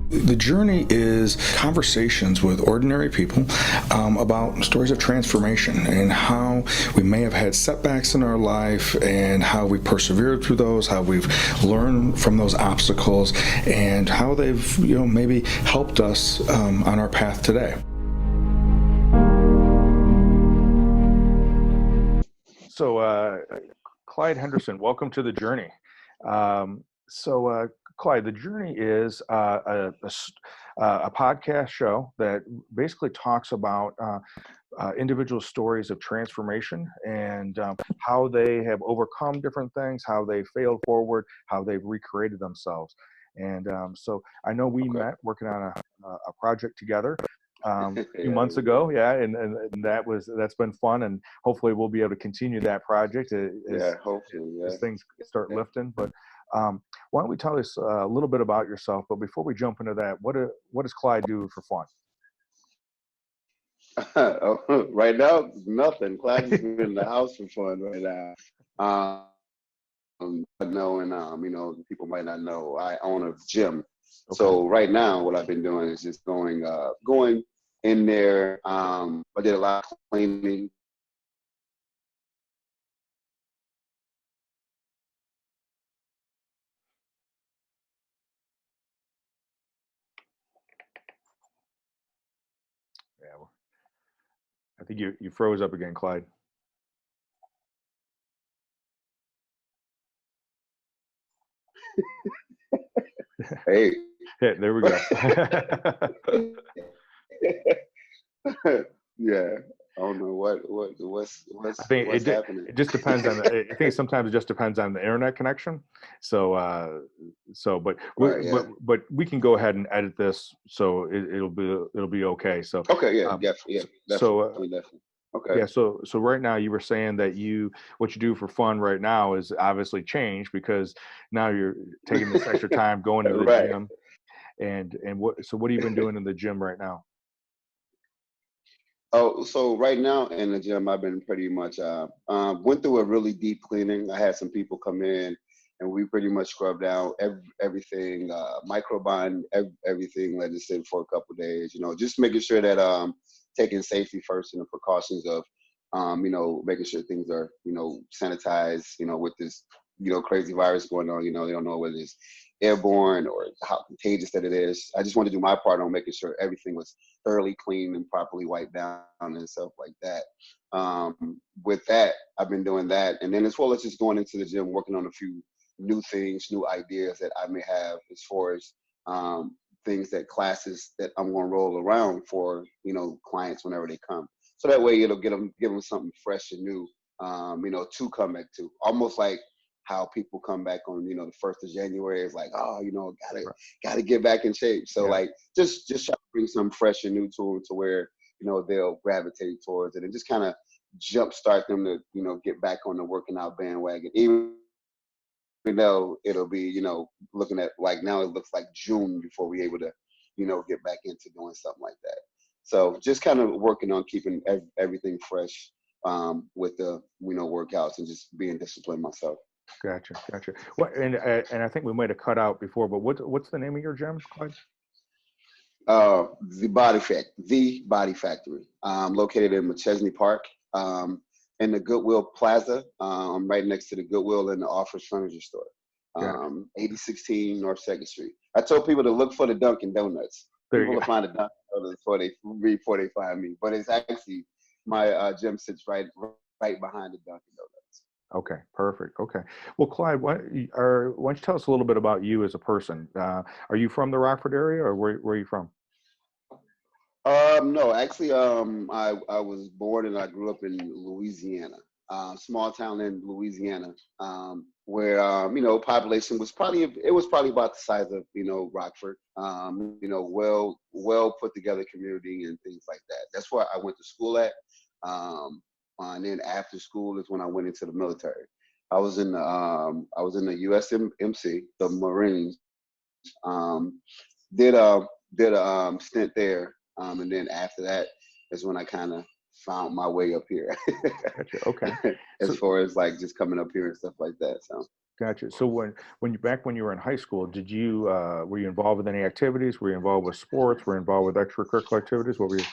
The journey is conversations with ordinary people about stories of transformation and how we may have had setbacks in our life and how we persevered through those, how we've learned from those obstacles, and how they've maybe helped us on our path today. So, Klyde Henderson, welcome to the journey. Klyde, the journey is a podcast show that basically talks about individual stories of transformation and how they have overcome different things, how they failed forward, how they've recreated themselves. And so I know we met working on a project together a few months ago, and that's been fun, and hopefully we'll be able to continue that project as things start lifting. But why don't we tell us a little bit about yourself? But before we jump into that, what does Klyde do for fun? Right now, nothing. Klyde is in the house for fun right now. People might not know, I own a gym. Okay. So right now, what I've been doing is just going in there. I did a lot of cleaning. Yeah, well, I think you froze up again, Klyde. Hey. Yeah, there we go. Yeah, I don't know what's happening. It just depends on I think sometimes it just depends on the internet connection. But we can go ahead and edit this, so it'll be okay. So definitely. Okay. Yeah, so right now you were saying that what you do for fun right now is obviously changed because now you're taking this extra time going to the gym. And what have you been doing in the gym right now? Oh, so right now in the gym, I've been pretty much went through a really deep cleaning. I had some people come in, and we pretty much scrubbed out everything, microbiome, everything, let it sit for a couple of days. Just making sure that taking safety first and the precautions of, making sure things are, sanitized. With this, crazy virus going on. They don't know whether it's airborne or how contagious that it is. I just wanted to do my part on making sure everything was thoroughly clean and properly wiped down and stuff like that. With that, I've been doing that. And then as well as just going into the gym, working on a few new things, new ideas that I may have as far as classes that I'm going to roll around for, clients whenever they come. So that way it'll give them something fresh and new, to come back to. Almost like how people come back on, the 1st of January. It's like, gotta get back in shape. So like, just try to bring something fresh and new to them to where, they'll gravitate towards it and just kind of jumpstart them to, get back on the working out bandwagon. Even though it'll be, looking at like now it looks like June before we're able to, get back into doing something like that. So just kind of working on keeping everything fresh with the, workouts and just being disciplined myself. Gotcha. What and I think we might have cut out before, but what's the name of your gym, Klyde? The Body Factory. Located in McChesney Park, in the Goodwill Plaza. I'm right next to the Goodwill and the Office Furniture Store. 8016 North 2nd Street. I told people to look for the Dunkin' Donuts. People will find the Dunkin' Donuts before they find me. But it's actually my gym sits right behind the Dunkin' Donuts. Okay, perfect. Okay. Well, Klyde, why don't you tell us a little bit about you as a person? Are you from the Rockford area, or where are you from? No, actually, I was born and I grew up in Louisiana, small town in Louisiana, where population was probably about the size of Rockford. Well put together community and things like that. That's where I went to school at. And then after school is when I went into the military. I was in the US MC, the Marines. Did a stint there, and then after that is when I kind of found my way up here. Gotcha. Okay. As far as like just coming up here and stuff like that. So Gotcha. So when you were in high school, did you were you involved with any activities? Were you involved with sports? Were you involved with extracurricular activities? What were you?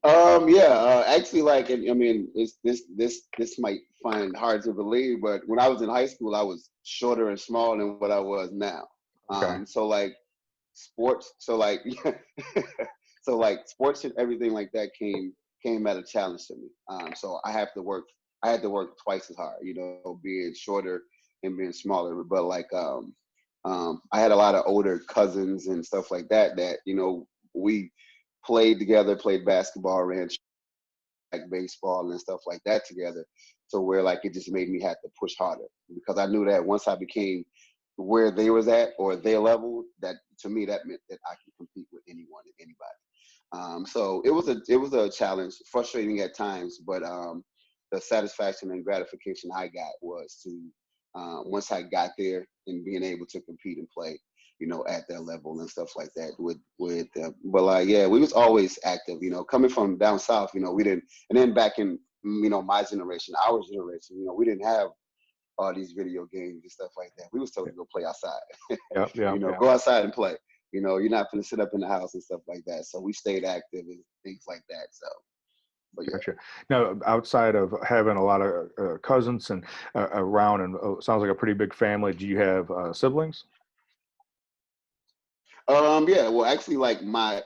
Yeah, actually, like, I mean, this might find hard to believe, but when I was in high school, I was shorter and smaller than what I was now. Okay. So like sports, so like, so like sports and everything like that came at a challenge to me. So I had to work twice as hard, you know, being shorter and being smaller. But like, I had a lot of older cousins and stuff like that you know, we played together, played basketball, ran like baseball and stuff like that together. So where like it just made me have to push harder because I knew that once I became where they was at or their level, that to me that meant that I could compete with anyone and anybody. So it was a challenge, frustrating at times, but the satisfaction and gratification I got was to once I got there and being able to compete and play, you know, at that level and stuff like that with them. But like, yeah, we was always active, you know, coming from down south, you know, we didn't, and then back in, you know, my generation, our generation, you know, we didn't have all these video games and stuff like that. We was told to go play outside, Yeah, yeah, you know, yeah. go outside and play. You know, you're not going to sit up in the house and stuff like that. So we stayed active and things like that. So, but yeah. Gotcha. Now, outside of having a lot of cousins and around, and sounds like a pretty big family, do you have siblings? Yeah, well, actually, like my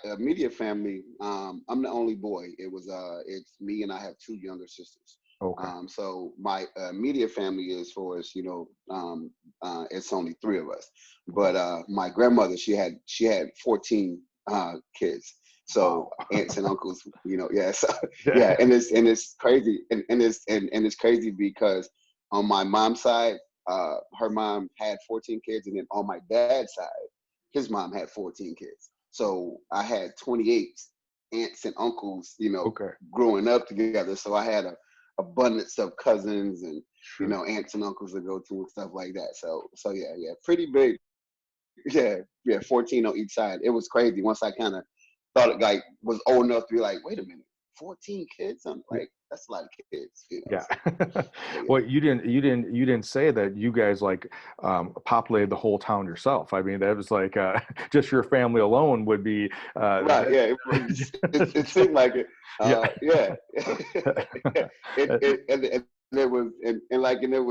immediate family, I'm the only boy. It's me and I have two younger sisters. Okay. So my immediate family is for us, you know, it's only three of us. But my grandmother, she had 14 kids. So Wow. aunts and uncles, you know, yeah, so, yeah, Yeah. and it's crazy, and it's crazy because on my mom's side, her mom had 14 kids, and then on my dad's side his mom had 14 kids. So I had 28 aunts and uncles, you know, Okay. growing up together. So I had a abundance of cousins and, you Sure. know, aunts and uncles to go to and stuff like that. So yeah, pretty big. Yeah, 14 on each side. It was crazy once I kind of thought it like was old enough to be like, wait a minute, 14 kids? I'm like, that's a lot of kids, you know. Yeah. So yeah. Well, you didn't say that you guys like populated the whole town yourself. I mean, that was like just your family alone would be Right. Yeah. It seemed like it. yeah. Yeah. And it was and like and it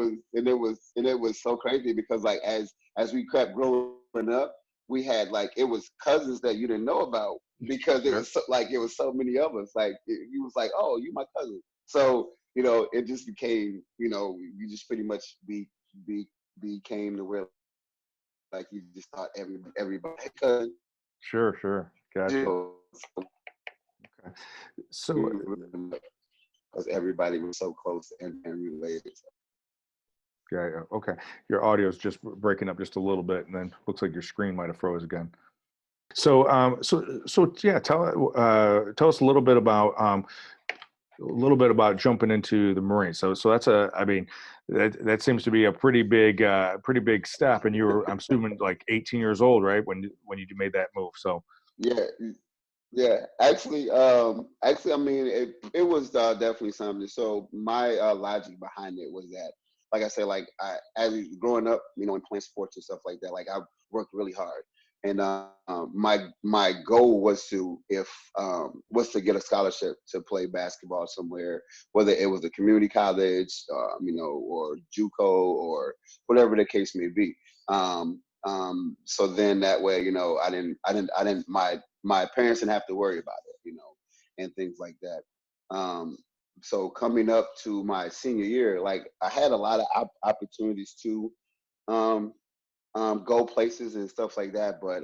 was so crazy because like as we kept growing up, we had like it was cousins that you didn't know about because it Sure. was so, like it was so many of us. Like you was like, oh, you my cousin. So you know, it just became, you know, you just pretty much be became the where like you just thought everybody cousin. Sure, sure. Gotcha. Okay. So Because everybody was so close and related. yeah, yeah, okay. Your audio is just breaking up just a little bit, and then looks like your screen might have froze again. So, so yeah, tell us a little bit about jumping into the Marines. So that's I mean, that seems to be a pretty big step. And you were, I'm assuming, like 18 years old, right, when you made that move. So Yeah, yeah. Actually, I mean, it was definitely something. So my logic behind it was that, like I said, like as growing up, you know, and playing sports and stuff like that, like I worked really hard, and my goal was to if was to get a scholarship to play basketball somewhere, whether it was a community college, you know, or JUCO or whatever the case may be. So then that way, you know, I didn't, my parents didn't have to worry about it, you know, and things like that. So coming up to my senior year, like I had a lot of opportunities to um, go places and stuff like that, but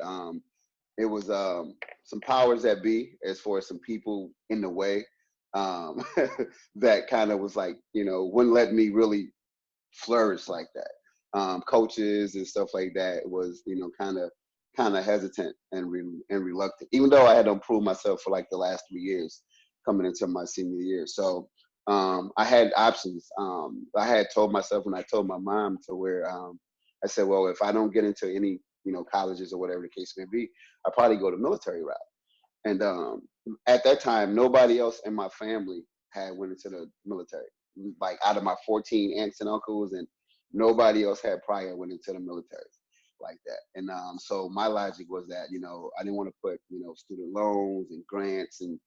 it was some powers that be as far as some people in the way um, that kind of was like, you know, wouldn't let me really flourish like that. Coaches and stuff like that was, you know, kind of hesitant and reluctant, even though I had to improve myself for like the last 3 years coming into my senior year. So I had options. I had told myself when I told my mom to where I said, well, if I don't get into any, you know, colleges or whatever the case may be, I'll probably go the military route. And at that time, nobody else in my family had went into the military. Like out of my 14 aunts and uncles and Nobody else had prior went into the military like that. And so my logic was that, I didn't want to put, student loans and grants and,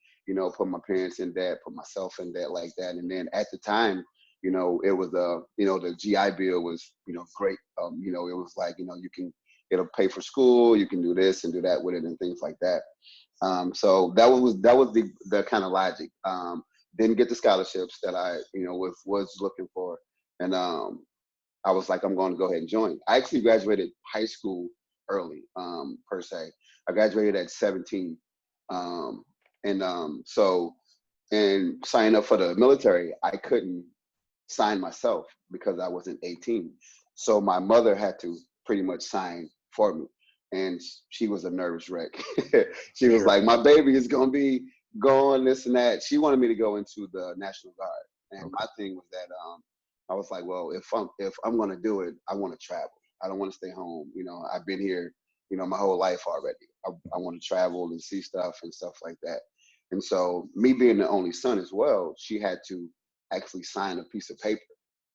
put my parents in debt, put myself in debt like that. And then at the time, it was the GI Bill was, great. It was like, it'll pay for school, you can do this and do that with it and things like that. So that was the kind of logic. Didn't get the scholarships that I, was looking for. And I was like, I'm going to go ahead and join. I actually graduated high school early, per se. I graduated at 17. And signing up for the military, I couldn't sign myself because I wasn't 18. So my mother had to pretty much sign for me. And she was a nervous wreck. She was like, my baby is going to be going this and that. She wanted me to go into the National Guard. And my thing was that I was like, well, if I'm going to do it, I want to travel. I don't want to stay home. I've been here, my whole life already. I want to travel and see stuff and stuff like that. And so me being the only son as well, she had to actually sign a piece of paper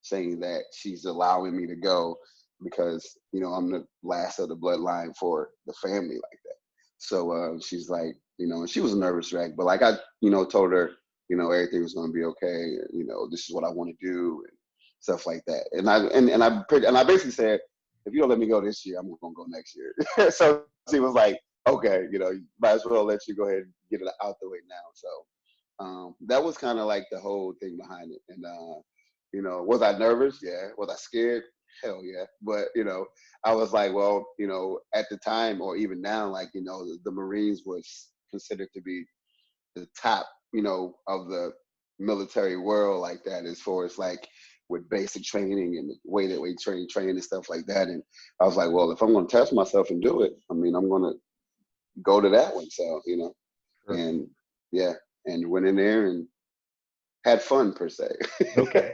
saying that she's allowing me to go because, I'm the last of the bloodline for the family like that. So she's like, and she was a nervous wreck, but like I, told her, everything was going to be okay. This is what I want to do and stuff like that. And I basically said, if you don't let me go this year, I'm going to go next year. So she was like, okay, might as well let you go ahead and get it out the way now. So that was kind of like the whole thing behind it. And, was I nervous? Yeah. Was I scared? Hell yeah. But, I was like, well, at the time or even now, like, the Marines was considered to be the top, of the military world like that, as far as like with basic training and the way that we train and stuff like that. And I was like, well, if I'm going to test myself and do it, I mean, I'm going to go to that one. So, Sure. And yeah, and went in there and had fun per se. Okay.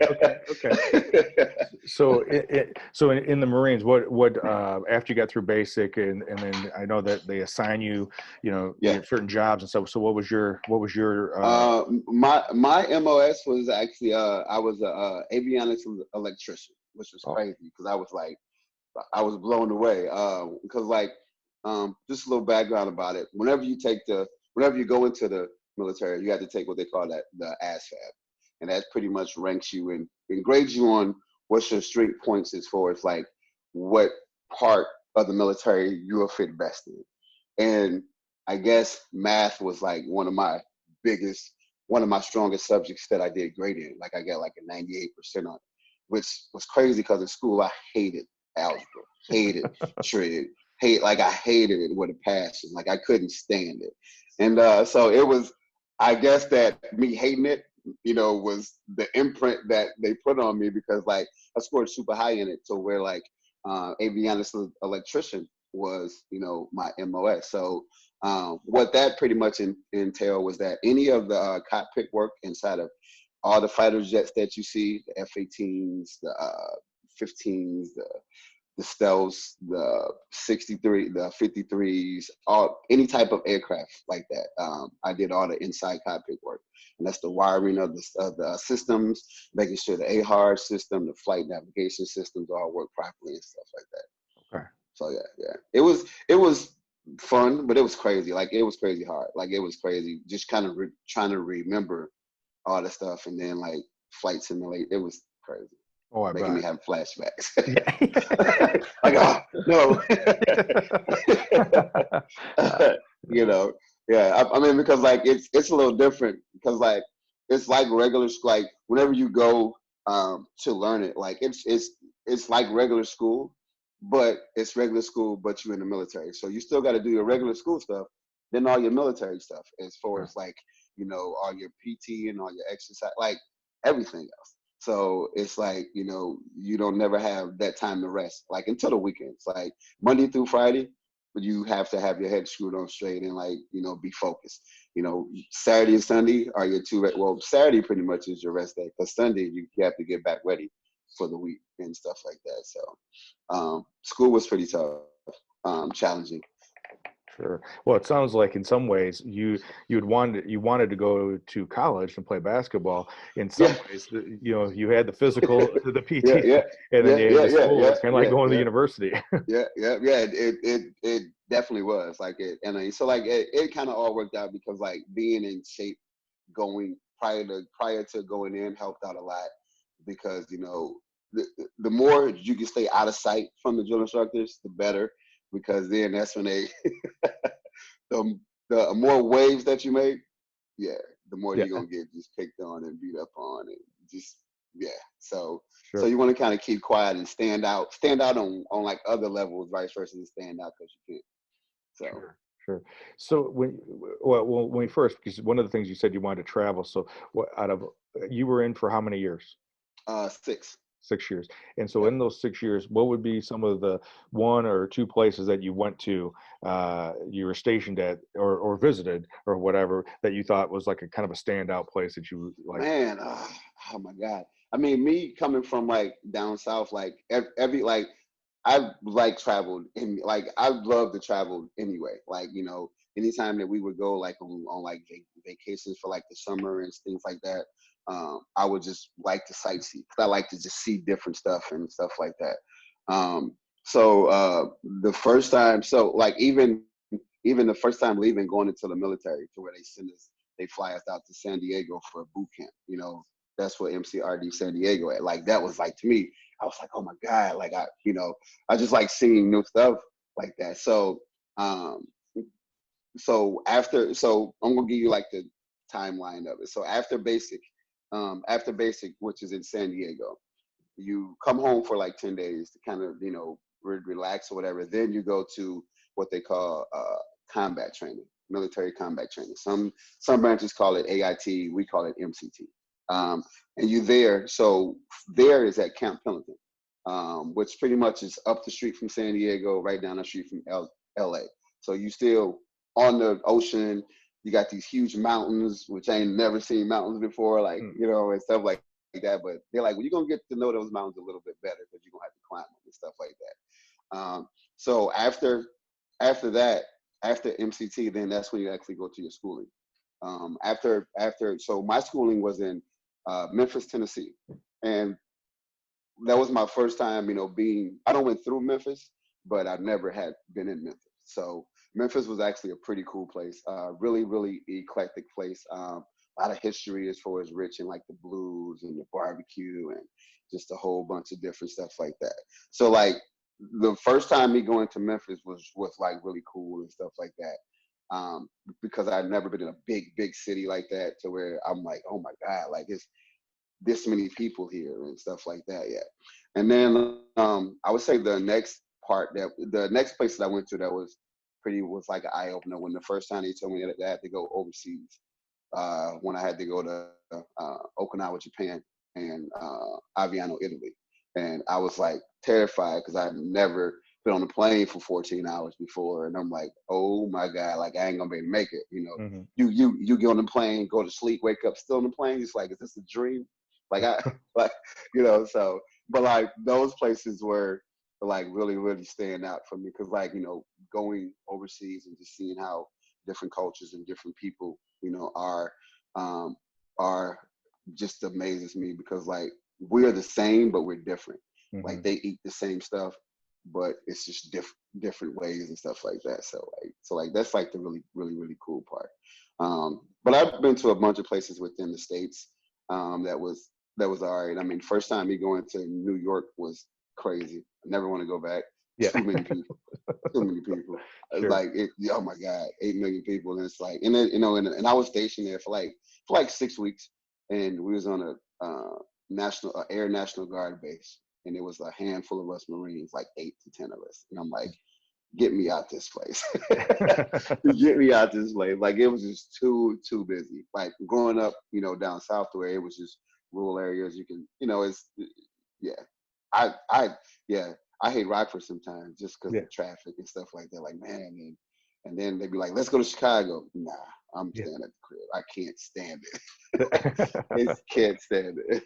So, so in the Marines, what after you got through basic and then I know that they assign you, certain jobs and stuff. So what was your my MOS was actually I was a avionics electrician, which was crazy because I was blown away because like just a little background about it. Whenever you go into the military, you have to take what they call the ASVAB. And that pretty much ranks you and grades you on what's your strength points as far as like what part of the military you will fit best in. And I guess math was like one of my strongest subjects that I did great in. Like I got like a 98% on it, which was crazy because in school I hated algebra, hated trig, I hated it with a passion. Like I couldn't stand it. And so it was, I guess that me hating it, was the imprint that they put on me because like I scored super high in it. So where like avionics electrician was, my MOS. So what that pretty much entailed was that any of the cockpit work inside of all the fighter jets that you see, the F-18s, the 15s, the stealths, the 63, the 53s, any type of aircraft like that. I did all the inside cockpit work. And that's the wiring of the systems, making sure the AHAR system, the flight navigation systems all work properly and stuff like that. Okay. So yeah. It was fun, but it was crazy. Like it was crazy hard. Like it was crazy. Just kind of trying to remember all the stuff and then like flight simulate. It was crazy. Oh, I making bet. me have flashbacks. Like, oh no. Yeah. I mean, because like it's a little different because like it's like regular, like whenever you go to learn it, like it's like regular school, but it's regular school, but you're in the military. So you still got to do your regular school stuff, then all your military stuff as far as like, all your PT and all your exercise, like everything else. So it's like, you don't never have that time to rest, like until the weekends, like Monday through Friday, but you have to have your head screwed on straight and like, be focused. Saturday and Sunday are your well, Saturday pretty much is your rest day because Sunday you have to get back ready for the week and stuff like that. So school was pretty tough, challenging. Sure. Well, it sounds like in some ways you wanted to go to college and play basketball. In some Yeah, ways, you had the physical, the yeah, PT, yeah, and then yeah, you had yeah, the yeah, school. yeah, It's kind of like yeah, going to yeah. university. Yeah, yeah, yeah. It definitely was like it, and so like it kind of all worked out because like being in shape going prior to going in helped out a lot because the more you can stay out of sight from the drill instructors, the better because then that's when they the the more waves that you make, yeah, the more Yeah, you're gonna get just picked on and beat up on and just yeah. So sure. you want to kind of keep quiet and stand out on like other levels, vice versa, and stand out because you can't. So Sure, sure. So when we first, because one of the things you said you wanted to travel. So what out of you were in for how many years? 6. 6 years. And so Yep. in those 6 years, what would be some of the one or two places that you went to, you were stationed at or visited or whatever that you thought was like a kind of a standout place that you like? Man, oh my God. I mean, me coming from like down south, like every like I like traveled and like I love to travel anyway. Like, anytime that we would go like on like vacations for like the summer and things like that, I would just like to sightsee. 'Cause I like to just see different stuff and stuff like that. Um, the first time, so like even the first time leaving, going into the military to where they fly us out to San Diego for a boot camp. That's what MCRD San Diego at. Like that was like to me, I was like, oh my God, like I just like seeing new stuff like that. Um, so I'm gonna give you like the timeline of it. So after basic, which is in San Diego, you come home for like 10 days to kind of relax or whatever. Then you go to what they call combat training, military combat training. Some branches call it AIT, we call it MCT. And you there, so there is at Camp Pendleton, which pretty much is up the street from San Diego, right down the street from LA. So you still on the ocean. You got these huge mountains, which I ain't never seen mountains before, like Mm. and stuff like that. But they're like, well, you're gonna get to know those mountains a little bit better because you're gonna have to climb them and stuff like that. So after that, after MCT, then that's when you actually go to your schooling. So my schooling was in Memphis, Tennessee, and that was my first time, I don't went through Memphis, but I never had been in Memphis. So Memphis was actually a pretty cool place. Really, really eclectic place. A lot of history as far as rich in like the blues and the barbecue and just a whole bunch of different stuff like that. So like the first time me going to Memphis was like really cool and stuff like that. Because I'd never been in a big city like that to where I'm like, oh my God, like it's this many people here and stuff like that. Yeah. And then I would say the next place that I went to that was like an eye opener when the first time they told me that I had to go overseas, when I had to go to Okinawa, Japan and Aviano, Italy. And I was like terrified because I'd never been on a plane for 14 hours before. And I'm like, oh my God, like I ain't gonna be able to make it. Hmm. You get on the plane, go to sleep, wake up still on the plane. It's like, is this a dream? Like like, but like those places were like really, really stand out for me. Cause like, going overseas and just seeing how different cultures and different people, um, are just amazes me because like we're the same, but we're different. Hmm. Like they eat the same stuff, but it's just different ways and stuff like that. So that's like the really, really, really cool part. But I've been to a bunch of places within the States. That was all right. I mean, first time me going to New York was crazy. I never want to go back. Yeah. Too many people. Too many people. It's Sure. like oh my God, 8 million people, and it's like, and then, and I was stationed there for like 6 weeks, and we was on a Air National Guard base, and it was a handful of us Marines, like 8 to 10 of us, and I'm like, get me out this place, get me out this place. Like it was just too busy. Like growing up, down south where it was just rural areas. You can, yeah, I yeah. I hate Rockford sometimes just because of Yeah. the traffic and stuff like that. Like, man, and then they'd be like, let's go to Chicago. Nah, I'm Yeah. staying at the crib. I can't stand it. I can't stand it.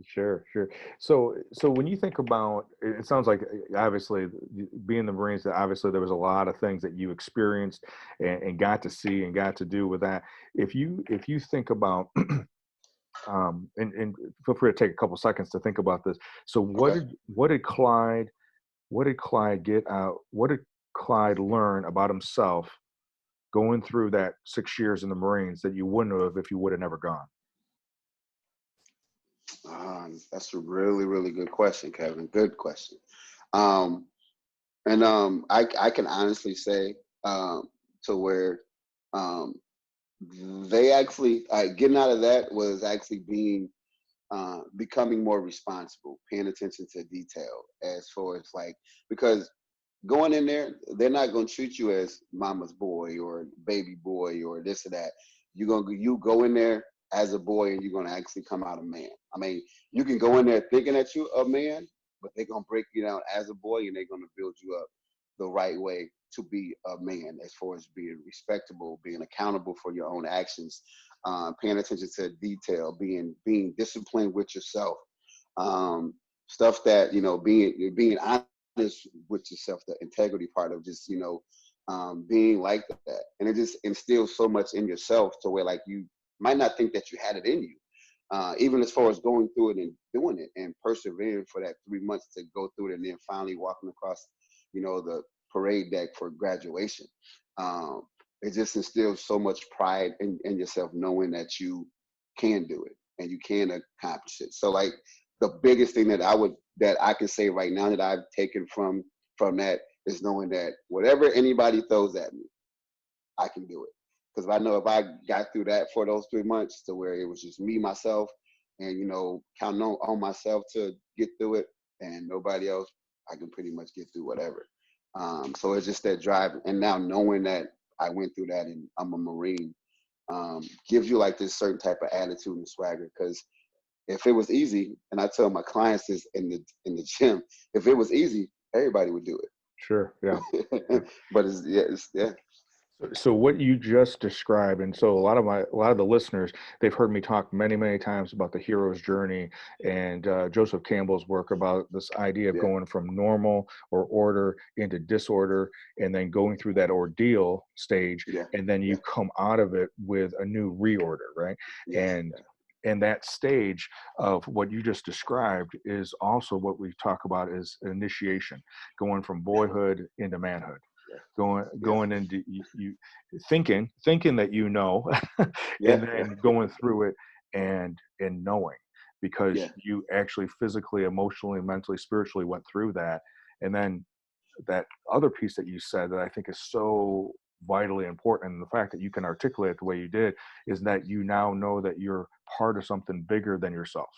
Sure, sure. So when you think about, it sounds like obviously being the Marines, that obviously there was a lot of things that you experienced and got to see and got to do with that. If you think about, and feel free to take a couple seconds to think about this. So Okay. what did Klyde get out? What did Klyde learn about himself going through that 6 years in the Marines that you wouldn't have if you would have never gone? That's a really, really good question, Kevin. Good question. Um, I can honestly say to where um, they actually getting out of that was actually being becoming more responsible, paying attention to detail as far as like, because going in there, they're not going to treat you as mama's boy or baby boy or this or that. You go in there as a boy and you're going to actually come out a man. I mean, you can go in there thinking that you're a man, but they're going to break you down as a boy and they're going to build you up the right way to be a man, as far as being respectable, being accountable for your own actions, paying attention to detail, being disciplined with yourself, stuff that, being honest with yourself, the integrity part of just, being like that. And it just instills so much in yourself to where like you might not think that you had it in you. Even as far as going through it and doing it and persevering for that 3 months to go through it and then finally walking across, the parade deck for graduation. It just instills so much pride in yourself, knowing that you can do it and you can accomplish it. So like the biggest thing that I can say right now that I've taken from that is knowing that whatever anybody throws at me, I can do it. Because I know if I got through that for those 3 months to where it was just me, myself, and counting on myself to get through it and nobody else, I can pretty much get through whatever. So it's just that drive. And now knowing that I went through that and I'm a Marine, gives you like this certain type of attitude and swagger. Because if it was easy, and I tell my clients this in the gym, if it was easy, everybody would do Sure, yeah. it. But yeah. So what you just described, and so a lot of the listeners, they've heard me talk many, many times about the hero's journey and Joseph Campbell's work about this idea of Yeah. going from normal or order into disorder, and then going through that ordeal stage, Yeah. and then you Yeah. come out of it with a new reorder, right? Yes. And that stage of what you just described is also what we talk about as initiation, going from boyhood into manhood, Yes. going into you thinking that Yeah. and Yeah. then going through it and knowing, because Yeah. you actually physically, emotionally, mentally, spiritually went through that. And then that other piece that you said that I think is so vitally important, and the fact that you can articulate it the way you did, is that you now know that you're part of something bigger than yourself.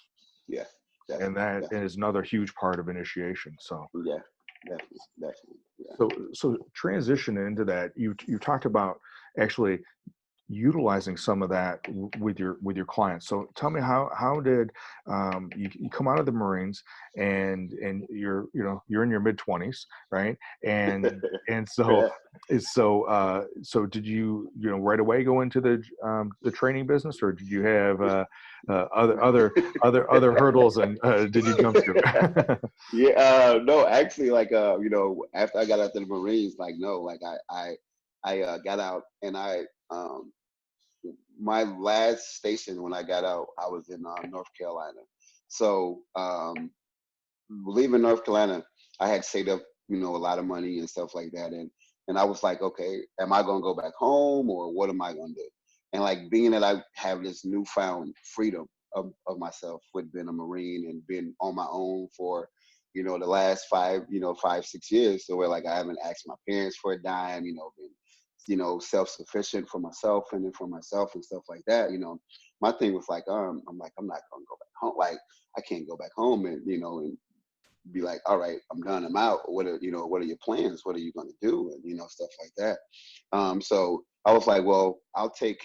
Yeah. And Definitely. that Definitely. is another huge part of initiation. So Yeah. Definitely. Definitely. Yeah. so transition into that, you talked about actually utilizing some of that with your clients. So tell me, how did you come out of the Marines, and you're in your mid-20s, right? And so Yeah. so did you right away go into the training business, or did you have other hurdles, and did you jump through? Yeah, no, actually, like, after I got out to the Marines, like, no, like, I got out, and my last station when I got out, I was in North Carolina. So, leaving North Carolina, I had saved up, a lot of money and stuff like that, and I was like, okay, am I gonna go back home or what am I gonna do? And like being that I have this newfound freedom of myself with being a Marine and being on my own for, the last 5, 6 years. So where like I haven't asked my parents for a dime, been, self-sufficient for myself and then for myself and stuff like that. My thing was like, I'm like, I'm not gonna go back home. Like I can't go back home and, and be like, all right, I'm done, I'm out. What are your plans? What are you going to do? And, stuff like that. So I was like, well, I'll take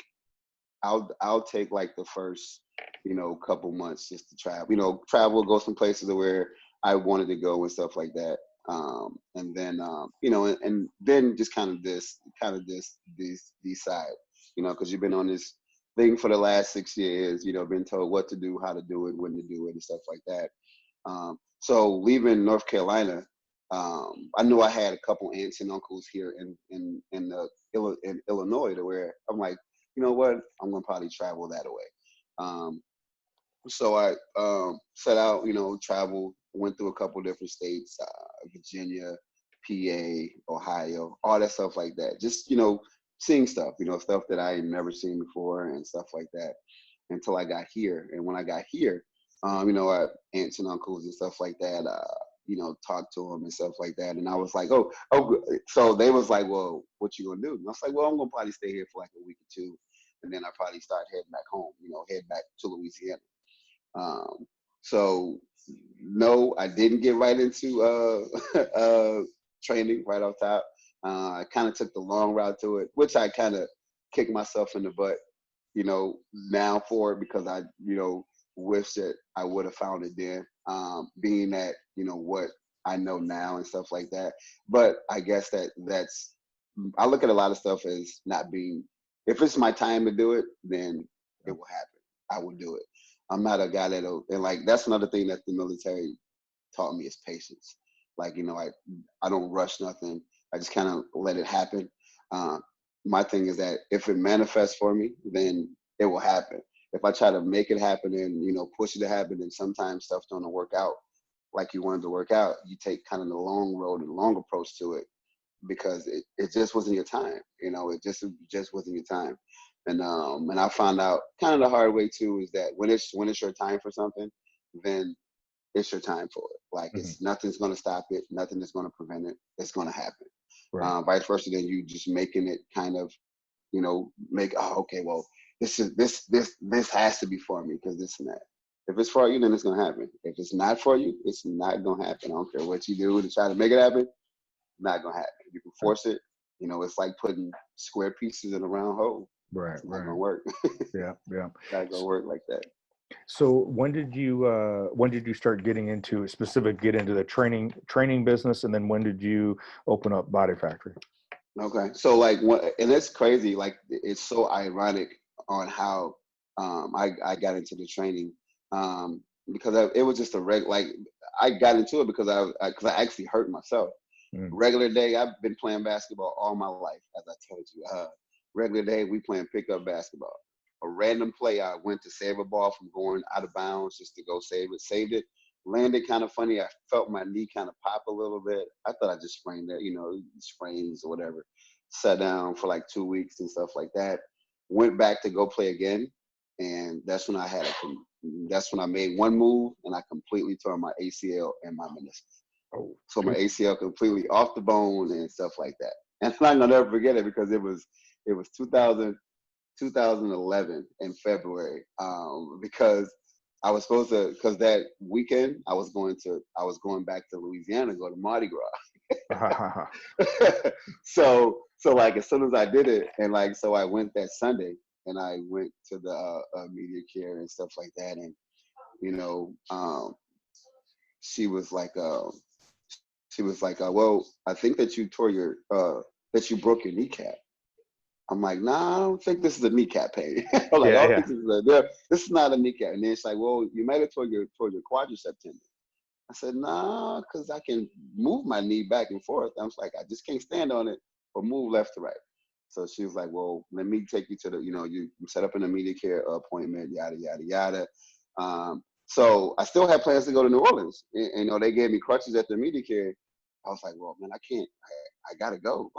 like the first, couple months just to travel, go some places where I wanted to go and stuff like that. And then, and then just kind of decide, you know, because you've been on this thing for the last 6 years, you know, been told what to do, how to do it, when to do it, and stuff like that. So leaving North Carolina, I knew I had a couple aunts and uncles here in Illinois, to where I'm like, you know what, I'm gonna probably travel that way. So I set out, you know, traveled, went through a couple different states, Virginia, PA, Ohio, all that stuff like that. Just, you know, seeing stuff, you know, stuff that I had never seen before and stuff like that, until I got here. And when I got here, you know, I aunts and uncles and stuff like that, you know, talked to them and stuff like that. And I was like, oh, so they was like, well, what you gonna do? And I was like, well, I'm gonna probably stay here for like a week or two. And then I probably start heading back home, you know, head back to Louisiana. So no, I didn't get right into training right off top. I kind of took the long route to it, which I kind of kicked myself in the butt, you know, now for it, because I, you know, wish that I would have found it then, being that, you know, what I know now and stuff like that. But I guess that's, I look at a lot of stuff as not being, if it's my time to do it, then it will happen. I will do it. I'm not a guy that'll, and like, that's another thing that the military taught me is patience. Like, you know, I don't rush nothing. I just kind of let it happen. My thing is that if it manifests for me, then it will happen. If I try to make it happen and, you know, push it to happen, then sometimes stuff don't work out like you wanted to work out. You take kind of the long road and the long approach to it, because it just wasn't your time. You know, it just wasn't your time. And I found out kind of the hard way too, is that when it's your time for something, then it's your time for it. Like, it's nothing's going to stop it. Nothing is going to prevent it. It's going to happen. Right. Vice versa, then you just making it kind of, you know, okay, well, this has to be for me because this and that. If it's for you, then it's going to happen. If it's not for you, it's not going to happen. I don't care what you do to try to make it happen. Not going to happen. You can force it. You know, it's like putting square pieces in a round hole. Right. It's not going to work. Yeah. It's not going to work like that. So when did you start get into the training business, and then when did you open up Body Factory? Okay, so like, and it's crazy. Like, it's so ironic on how I got into the training, because it was just like, I got into it because I actually hurt myself. Regular day, I've been playing basketball all my life, as I told you. Regular day, we playing pickup basketball. A random play, I went to save a ball from going out of bounds just to go save it. Saved it, landed kind of funny. I felt my knee kind of pop a little bit. I thought I just sprained it, you know, sprains or whatever. Sat down for like 2 weeks and stuff like that. Went back to go play again, and that's when I made one move and I completely tore my ACL and my meniscus. Oh, so my ACL completely off the bone and stuff like that. And I'm gonna never forget it, because it was 2011 in February, because I was supposed to, because that weekend I was going back to Louisiana to go to Mardi Gras. So like, as soon as I did it, and like, so I went that Sunday, and I went to the media care and stuff like that, and, you know, she was like, well, I think that you that you broke your kneecap. I'm like, nah, I don't think this is a kneecap pain. I'm like, this is not a kneecap. And then it's like, well, you might have tore your quadricep tendon. I said, nah, because I can move my knee back and forth. I was like, I just can't stand on it or move left to right. So she was like, well, let me take you to the, you know, you set up an immediate care appointment, yada, yada, yada. So I still had plans to go to New Orleans. And, you know, they gave me crutches at the immediate care. I was like, well, man, I can't, I gotta go.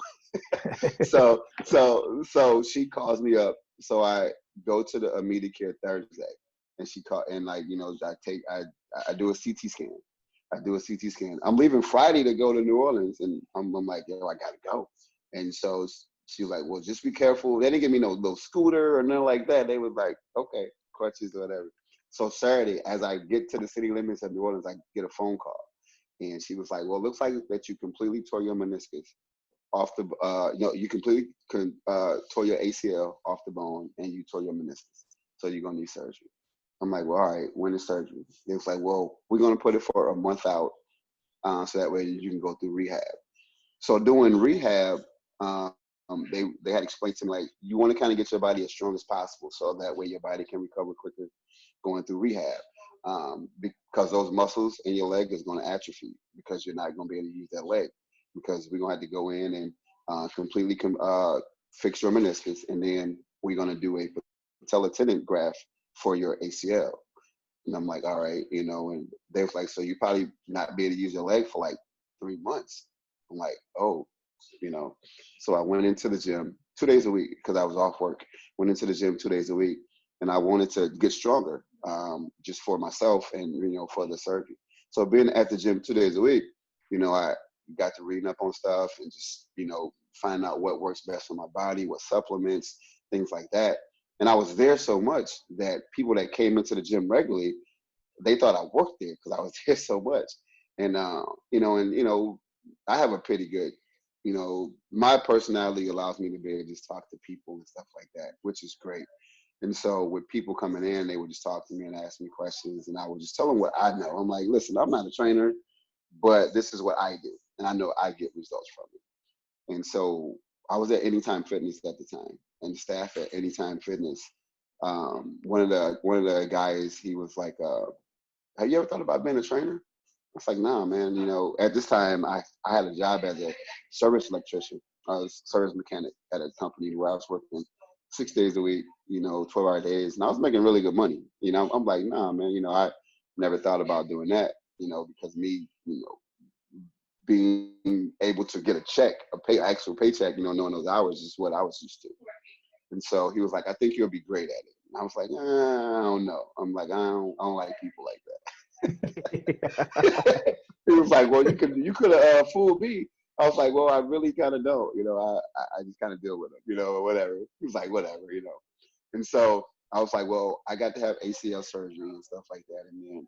So she calls me up. So I go to the immediate care Thursday, and she called, and like, you know, I do a CT scan. I'm leaving Friday to go to New Orleans, and I'm like, yo, I gotta go. And so she was like, well, just be careful. They didn't give me no little scooter or nothing like that. They was like, okay, crutches or whatever. So Saturday, as I get to the city limits of New Orleans, I get a phone call. And she was like, well, it looks like that you completely tore your meniscus off the, you completely tore your ACL off the bone, and you tore your meniscus. So you're going to need surgery. I'm like, well, all right, when is surgery? It was like, well, we're going to put it for a month out, so that way you can go through rehab. So doing rehab, they had explained to me, like, you want to kind of get your body as strong as possible, so that way your body can recover quicker going through rehab. Because those muscles in your leg is going to atrophy, because you're not going to be able to use that leg, because we're going to have to go in and completely fix your meniscus, and then we're going to do a patella tendon graft for your ACL. And I'm like, all right, and they was like, so you probably not be able to use your leg for like 3 months. I'm like, oh, So I went into the gym 2 days a week because I was off work. Went into the gym 2 days a week, and I wanted to get stronger, just for myself and for the surgery. So being at the gym 2 days a week, I got to reading up on stuff and just find out what works best for my body, what supplements, things like that. And I was there so much that people that came into the gym regularly, they thought I worked there because I was there so much. And I have a pretty good, my personality allows me to be able to just talk to people and stuff like that, which is great. And so with people coming in, they would just talk to me and ask me questions, and I would just tell them what I know. I'm like, listen, I'm not a trainer, but this is what I do, and I know I get results from it. And so I was at Anytime Fitness at the time, and staff at Anytime Fitness. One of the guys, he was like, have you ever thought about being a trainer? I was like, nah, man. At this time, I had a job as a service electrician, service mechanic at a company where I was working 6 days a week, 12-hour days, and I was making really good money. I'm like, nah, man. I never thought about doing that, because me, being able to get a check, actual paycheck, knowing those hours is what I was used to. And so he was like, I think you'll be great at it. And I was like, I don't know. I'm like, I don't like people like that. He was like, well, you could have fooled me. I was like, well, I really kind of don't. I just kind of deal with him, or whatever. He was like, whatever. And so I was like, well, I got to have ACL surgery and stuff like that, and then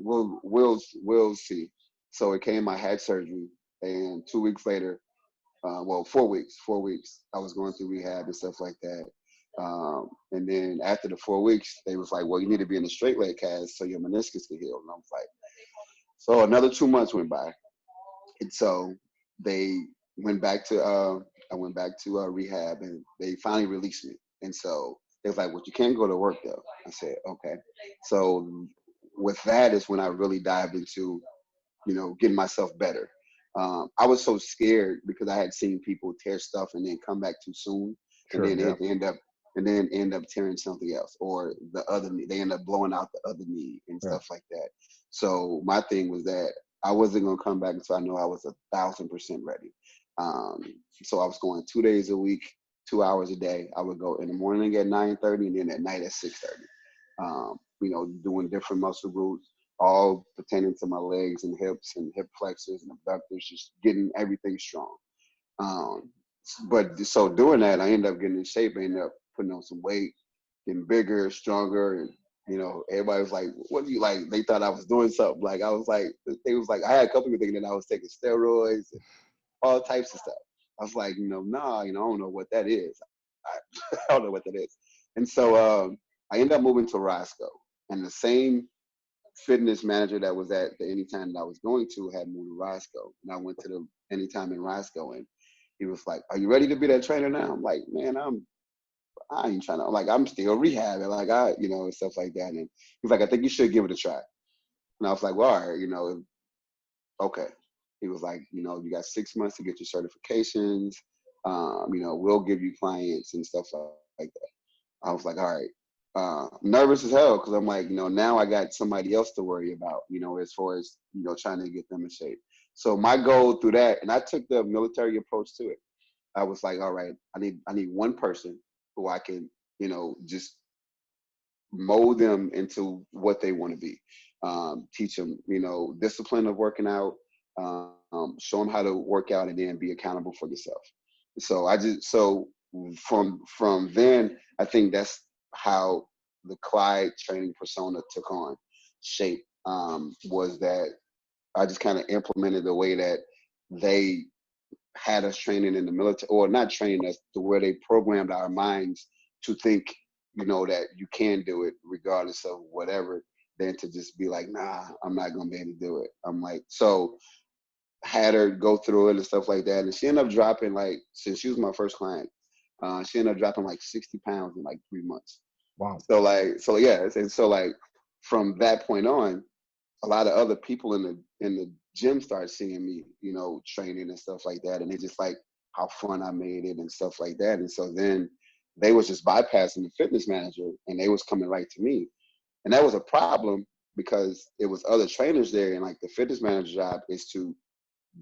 we'll see. So it came. I had surgery, and 2 weeks later, 4 weeks, I was going through rehab and stuff like that. And then after the 4 weeks, they was like, well, you need to be in a straight leg cast so your meniscus can heal. And I was like, so another 2 months went by, and so they went back to I went back to rehab, and they finally released me. And so they was like, well, you can't go to work though. I said, okay. So with that is when I really dived into getting myself better. I was so scared because I had seen people tear stuff and then come back too soon, Sure, and then yeah. end up tearing something else, or the other knee. They end up blowing out the other knee and Yeah. stuff like that. So my thing was that I wasn't gonna come back until I know I was 1,000% ready. Um, so I was going 2 days a week, 2 hours a day. I would go in the morning at 9:30 and then at night at 6:30. Doing different muscle groups, all pertaining to my legs and hips and hip flexors and abductors, just getting everything strong. Um, but so doing that, I ended up getting in shape. I ended up putting on some weight, getting bigger, stronger, and everybody was like, "What do you like?" They thought I was doing something. Like I was like, they was like, I had a couple people thinking that I was taking steroids and all types of stuff. I was like, nah, I don't know what that is. I don't know what that is. And so I ended up moving to Roscoe, and the same fitness manager that was at the Anytime that I was going to had moved to Roscoe, and I went to the Anytime in Roscoe, and he was like, "Are you ready to be that trainer now?" I'm like, "Man, I ain't trying to. I'm still rehabbing, like and stuff like that." And he's like, "I think you should give it a try." And I was like, "Well, all right, okay." He was like, "You got 6 months to get your certifications. We'll give you clients and stuff like that." I was like, all right. Nervous as hell because I'm like, now I got somebody else to worry about, as far as, trying to get them in shape. So my goal through that, and I took the military approach to it. I was like, all right, I need one person who I can, just mold them into what they want to be. Teach them, discipline of working out, show them how to work out, and then be accountable for yourself. So from then, I think that's how the Klyde training persona took on shape. Was that I just kind of implemented the way that they had us training in the military, or not training us, to where they programmed our minds to think, that you can do it regardless of whatever, than to just be like, nah, I'm not gonna be able to do it. I'm like, so had her go through it and stuff like that. And she ended up dropping, like, since she was my first client, she ended up dropping like 60 pounds in like 3 months. Wow. So like, so yeah, and so like from that point on, a lot of other people in the gym started seeing me, you know, training and stuff like that, and they just like how fun I made it and stuff like that. And so then they was just bypassing the fitness manager, and they was coming right to me, and that was a problem because it was other trainers there, and like the fitness manager job is to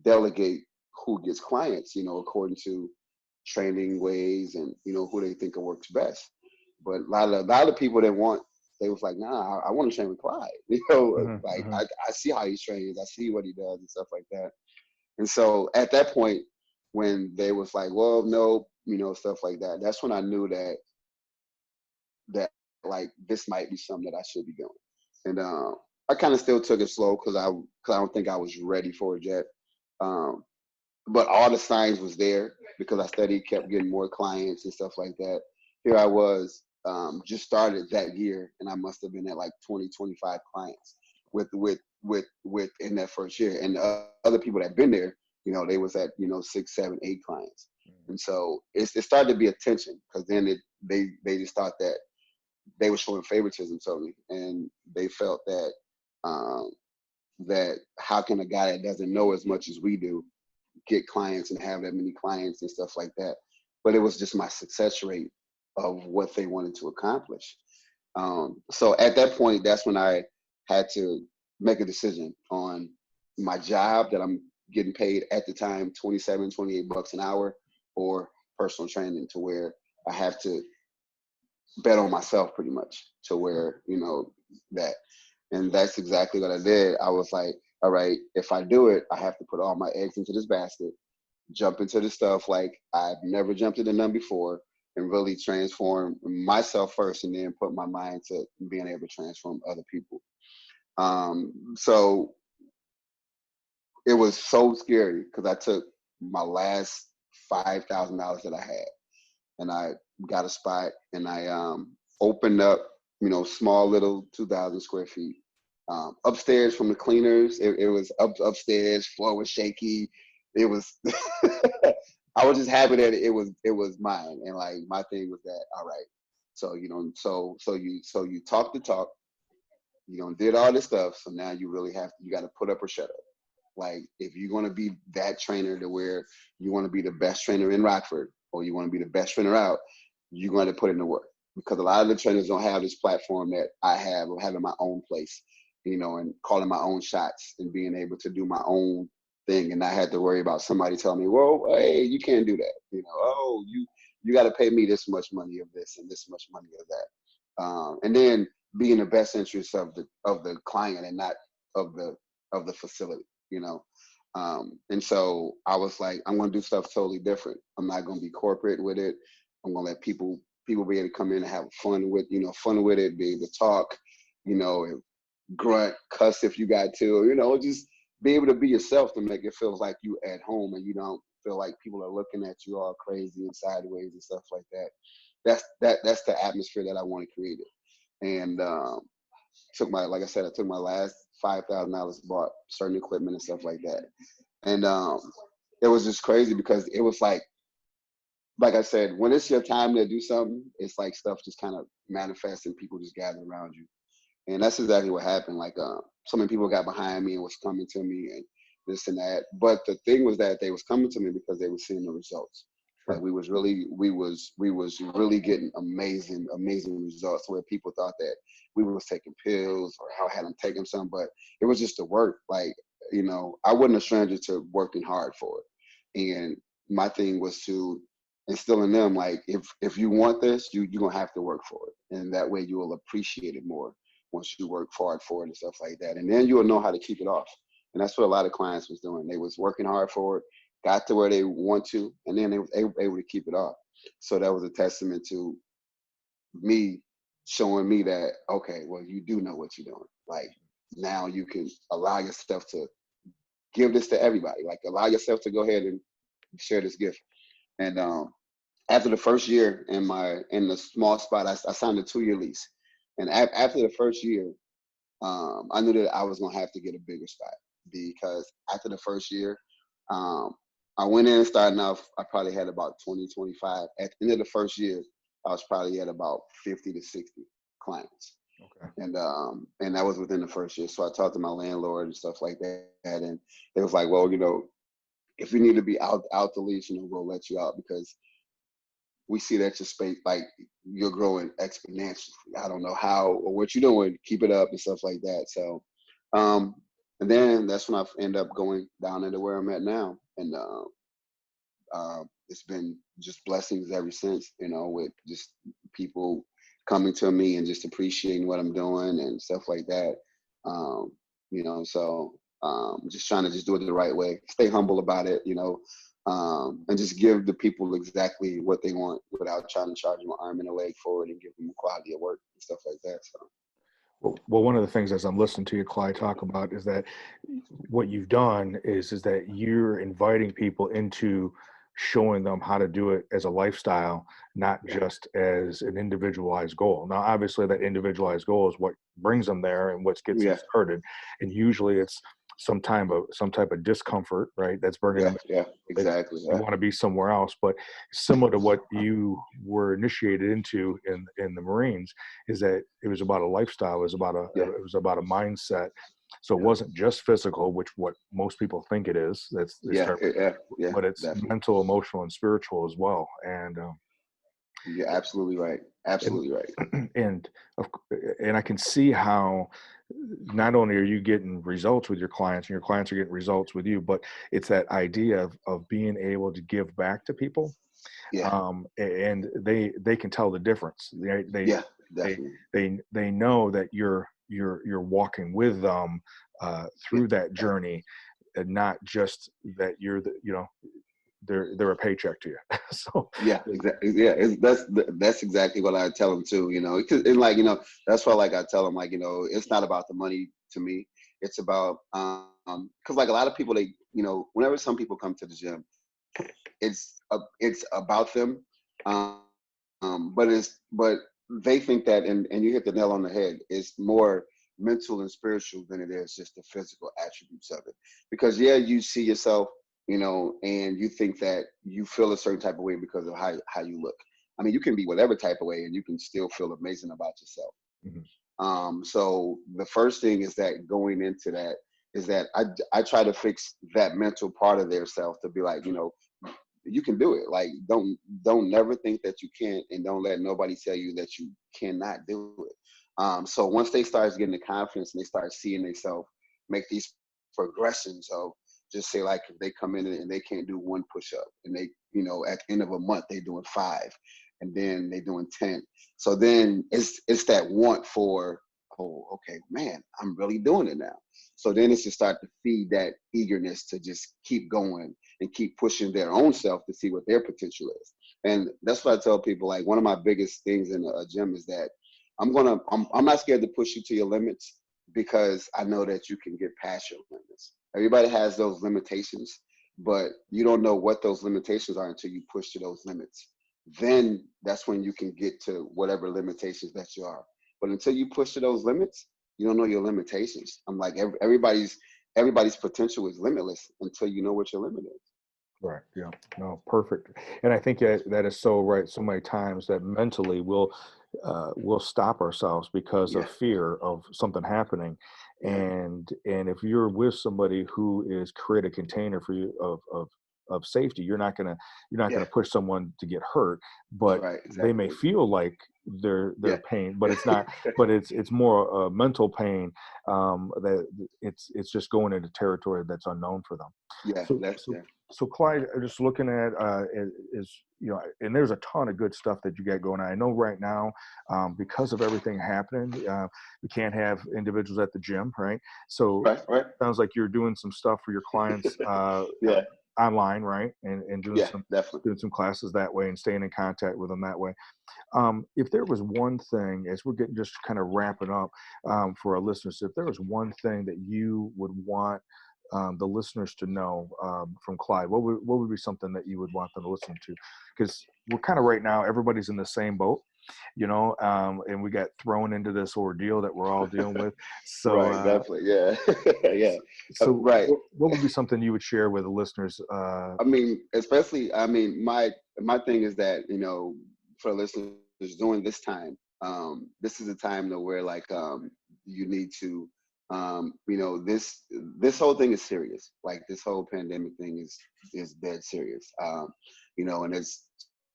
delegate who gets clients, you know, according to training ways and, you know, who they think it works best. But a lot of people that want, they was like, nah, I want to train with Klyde. You know, like I see how he trains, I see what he does and stuff like that. And so at that point, when they was like, well, no, you know, stuff like that, that's when I knew that like this might be something that I should be doing. And I kind of still took it slow because I don't think I was ready for it yet. But all the signs was there because I steady kept getting more clients and stuff like that. Here I was, just started that year, and I must have been at like 20, 25 clients with in that first year. And the other people that been there, you know, they was at, you know, 6, 7, 8 clients. And so it started to be a tension because then they just thought that they were showing favoritism to me, and they felt that that how can a guy that doesn't know as much as we do get clients and have that many clients and stuff like that. But it was just my success rate of what they wanted to accomplish. So at that point, that's when I had to make a decision on my job that I'm getting paid at the time, 27, 28 bucks an hour, or personal training, to where I have to bet on myself pretty much, to where, you know, that. And that's exactly what I did. I was like, all right, if I do it, I have to put all my eggs into this basket, jump into the stuff like I've never jumped into none before, and really transform myself first, and then put my mind to being able to transform other people. So it was so scary because I took my last $5,000 that I had, and I got a spot, and I opened up, you know, small little 2,000 square feet. Upstairs from the cleaners, it was upstairs, floor was shaky. It was, I was just happy that it was mine. And like, my thing was that, all right, so, you know, so you talk the talk, you know, did all this stuff. So now you really you got to put up or shut up. Like, if you're going to be that trainer to where you want to be the best trainer in Rockford, or you want to be the best trainer out, you're going to put in the work. Because a lot of the trainers don't have this platform that I have, of having my own place, you know, and calling my own shots and being able to do my own thing, and not have to worry about somebody telling me, well, hey, you can't do that. You know, oh, you got to pay me this much money of this and this much money of that. And then be in the best interest of the client and not of the facility, you know. And so I was like, I'm going to do stuff totally different. I'm not going to be corporate with it. I'm going to let people be able to come in and have fun with it, be able to talk, you know, and grunt, cuss if you got to, you know, just be able to be yourself, to make it feel like you at home, and you don't feel like people are looking at you all crazy and sideways and stuff like that. That's the atmosphere that I want to create it. And like I said, I took my last $5,000, bought certain equipment and stuff like that. And it was just crazy because it was like I said, when it's your time to do something, it's like stuff just kind of manifests and people just gather around you. And that's exactly what happened. Like, so many people got behind me and was coming to me and this and that. But the thing was that they was coming to me because they were seeing the results. Sure. Like, we was really getting amazing results, where people thought that we was taking pills or how I had them taking some, but it was just the work. Like, you know, I wasn't a stranger to working hard for it. And my thing was to instill in them, like, if you want this, you're gonna have to work for it. And that way you will appreciate it more once you work hard for it and stuff like that. And then you'll know how to keep it off. And that's what a lot of clients was doing. They was working hard for it, got to where they want to, and then they were able to keep it off. So that was a testament to me, showing me that, okay, well, you do know what you're doing. Like, now you can allow yourself to give this to everybody. Like, allow yourself to go ahead and share this gift. And after the first year in the small spot, I signed a 2-year lease. And after the first year, I knew that I was going to have to get a bigger spot, because after the first year, I went in starting off, I probably had about 20, 25. At the end of the first year, I was probably at about 50 to 60 clients. Okay. And that was within the first year. So I talked to my landlord and stuff like that. And they was like, well, if you need to be out the leash, we'll let you out, because we see that your space, like, you're growing exponentially. I don't know how or what you're doing, keep it up and stuff like that. So, and then that's when I end up going down into where I'm at now. And it's been just blessings ever since, with just people coming to me and just appreciating what I'm doing and stuff like that. So just trying to just do it the right way, stay humble about it, and just give the people exactly what they want without trying to charge them an arm and a leg for it, and give them quality of work and stuff like that. So. Well, one of the things as I'm listening to you, Klyde, talk about is that what you've done is that you're inviting people into showing them how to do it as a lifestyle, not just as an individualized goal. Now, obviously, that individualized goal is what brings them there and what gets them started. And usually it's some type of discomfort, right? That's bringing them. Yeah, exactly. You want to be somewhere else, but similar to what you were initiated into in the Marines, is that it was about a lifestyle. It was about a mindset. So it wasn't just physical, which what most people think it is. But it's definitely. mental, emotional, and spiritual as well. And you're absolutely right. Absolutely right. And I can see how not only are you getting results with your clients and your clients are getting results with you, but it's that idea of being able to give back to people. And they can tell the difference. They know that you're walking with them through that journey, and not just that they're a paycheck to you. So exactly. That's exactly what I tell them too. And that's why, like, I tell them, like, it's not about the money to me. It's about because like a lot of people, they whenever some people come to the gym, it's about them, but they think that, and you hit the nail on the head. It's more mental and spiritual than it is just the physical attributes of it. Because you see yourself, and you think that you feel a certain type of way because of how you look. I mean, you can be whatever type of way and you can still feel amazing about yourself. Mm-hmm. So the first thing is that going into that is that I try to fix that mental part of their self to be like, you can do it. Like, don't never think that you can't, and don't let nobody tell you that you cannot do it. So once they start getting the confidence and they start seeing themselves make these progressions of, just say, like, if they come in and they can't do one push-up, and they, at the end of a month, they're doing 5, and then they're doing 10. So then it's that want for, oh, okay, man, I'm really doing it now. So then it's to start to feed that eagerness to just keep going and keep pushing their own self to see what their potential is. And that's what I tell people. Like, one of my biggest things in a gym is that I'm not scared to push you to your limits, because I know that you can get past your limits. Everybody has those limitations, but you don't know what those limitations are until you push to those limits. Then that's when you can get to whatever limitations that you are. But until you push to those limits, you don't know your limitations. I'm like, everybody's potential is limitless until you know what your limit is. Right. Yeah. No, perfect. And I think that is so right. So many times that mentally we'll stop ourselves because of fear of something happening. And if you're with somebody who is create a container for you of safety, you're not gonna push someone to get hurt, but they may feel like they're pain, but it's not. But it's more a mental pain, that it's just going into territory that's unknown for them. So Klyde, just looking at and there's a ton of good stuff that you got going on. I know right now, because of everything happening, we can't have individuals at the gym, right? So it sounds like you're doing some stuff for your clients online, right? And doing some classes that way and staying in contact with them that way. If there was one thing, as we're getting just kind of wrapping up for our listeners, if there was one thing that you would want the listeners to know from Klyde, what would be something that you would want them to listen to? Because we're kind of right now, everybody's in the same boat. and we got thrown into this ordeal that we're all dealing with. So, Right, definitely, yeah. Yeah, so right. what would be something you would share with the listeners? I mean, especially, I mean, my thing is that, for listeners during this time, this is a time to where like you need to, this whole thing is serious. Like this whole pandemic thing is dead serious. And it's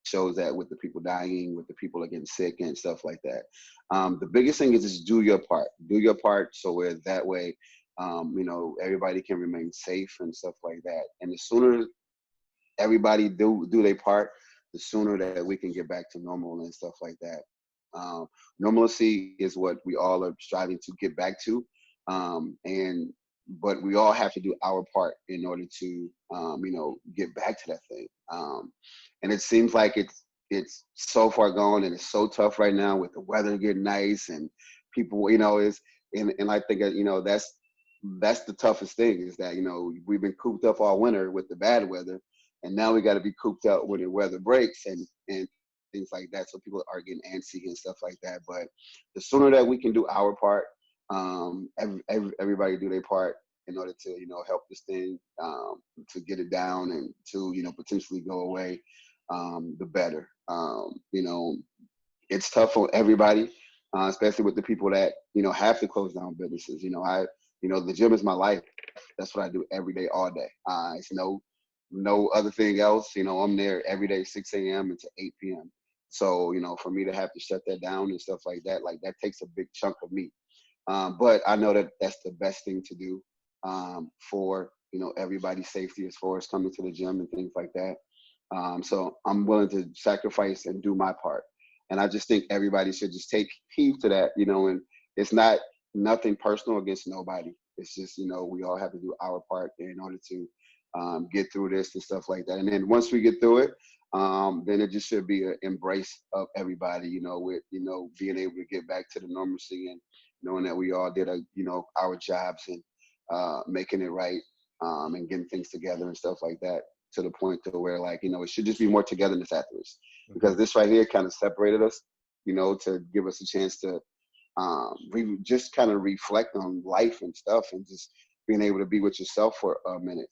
shows that with the people dying, with the people that are getting sick and stuff like that. The biggest thing is just do your part. Do your part so where that way, everybody can remain safe and stuff like that. And the sooner everybody do their part, the sooner that we can get back to normal and stuff like that. Normalcy is what we all are striving to get back to, but we all have to do our part in order to get back to that thing. And it seems like it's so far gone and it's so tough right now with the weather getting nice and people is and I think that's the toughest thing is that we've been cooped up all winter with the bad weather. And now we got to be cooped up when the weather breaks and things like that. So people are getting antsy and stuff like that. But the sooner that we can do our part, everybody do their part in order to, help this thing to get it down and to, potentially go away, the better. It's tough for everybody, especially with the people that, have to close down businesses. The gym is my life. That's what I do every day, all day. It's no other thing else. I'm there every day, 6 a.m. until 8 p.m. So, for me to have to shut that down and stuff like that takes a big chunk of me. But I know that that's the best thing to do for, everybody's safety as far as coming to the gym and things like that. So I'm willing to sacrifice and do my part. And I just think everybody should just take heed to that, and it's nothing personal against nobody. It's just, we all have to do our part in order to get through this and stuff like that. And then once we get through it, then it just should be an embrace of everybody, with, being able to get back to the normalcy and knowing that we all did, our jobs and making it right and getting things together and stuff like that to the point to where it should just be more togetherness afterwards because this right here kind of separated us, to give us a chance to just kind of reflect on life and stuff and just being able to be with yourself for a minute,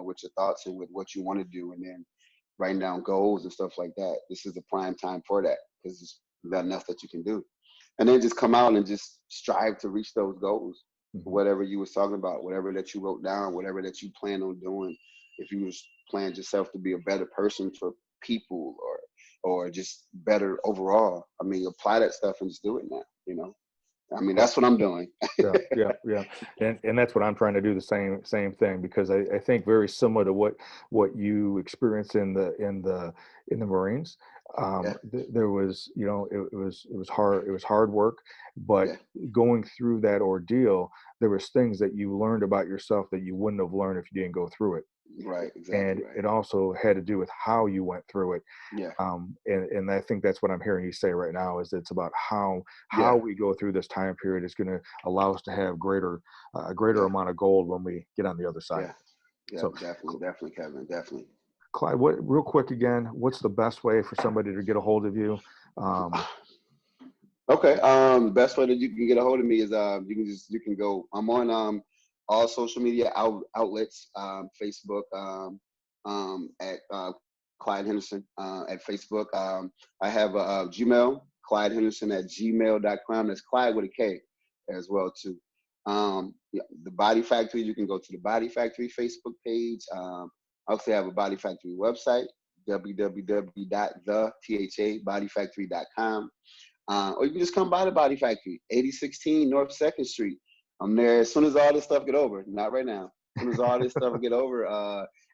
with your thoughts and with what you want to do and then writing down goals and stuff like that. This is the prime time for that because there's not enough that you can do. And then just come out and just strive to reach those goals, whatever you was talking about, whatever that you wrote down, whatever that you plan on doing. If you was planned yourself to be a better person for people or just better overall, apply that stuff and just do it now, I mean, that's what I'm doing. Yeah. And that's what I'm trying to do, the same thing, because I think very similar to what you experienced in the Marines. There was, it was hard work, but going through that ordeal, there was things that you learned about yourself that you wouldn't have learned if you didn't go through it. Right, exactly. And it also had to do with how you went through it. And I think that's what I'm hearing you say right now is it's about how we go through this time period is going to allow us to have a greater amount of gold when we get on the other side. Yeah, so, definitely, Kevin, definitely. Clyde, real quick again, what's the best way for somebody to get a hold of you? Okay, the best way that you can get a hold of me is you can go. I'm on all social media outlets, Facebook at Klyde Henderson at Facebook. I have a Gmail, Klyde Henderson at gmail.com. That's Klyde with a K as well too. The Body Factory, you can go to the Body Factory Facebook page. I also have a Body Factory website, www.thabodyfactory.com. Or you can just come by the Body Factory, 8016 North 2nd Street. I'm there as soon as all this stuff get over. Not right now. As soon as all this stuff get over,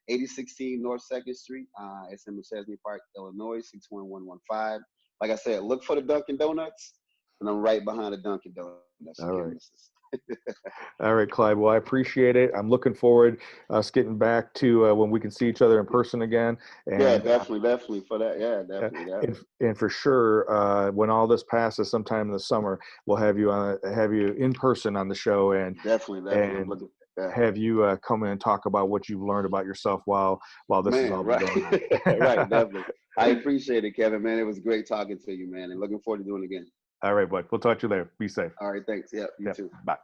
8016 North 2nd Street. It's in Machesney Park, Illinois, 61115. Like I said, look for the Dunkin' Donuts, and I'm right behind the Dunkin' Donuts. All right. All right, Klyde. Well, I appreciate it. I'm looking forward us getting back to when we can see each other in person again. And, definitely for that. Yeah, definitely. And for sure, when all this passes, sometime in the summer, we'll have you in person on the show. And definitely. have you come in and talk about what you've learned about yourself while this is Man, all been right. going on. Right, definitely. I appreciate it, Kevin, man. It was great talking to you, man, and looking forward to doing it again. All right, bud. We'll talk to you later. Be safe. All right, thanks. Yeah, you Yeah. too. Bye.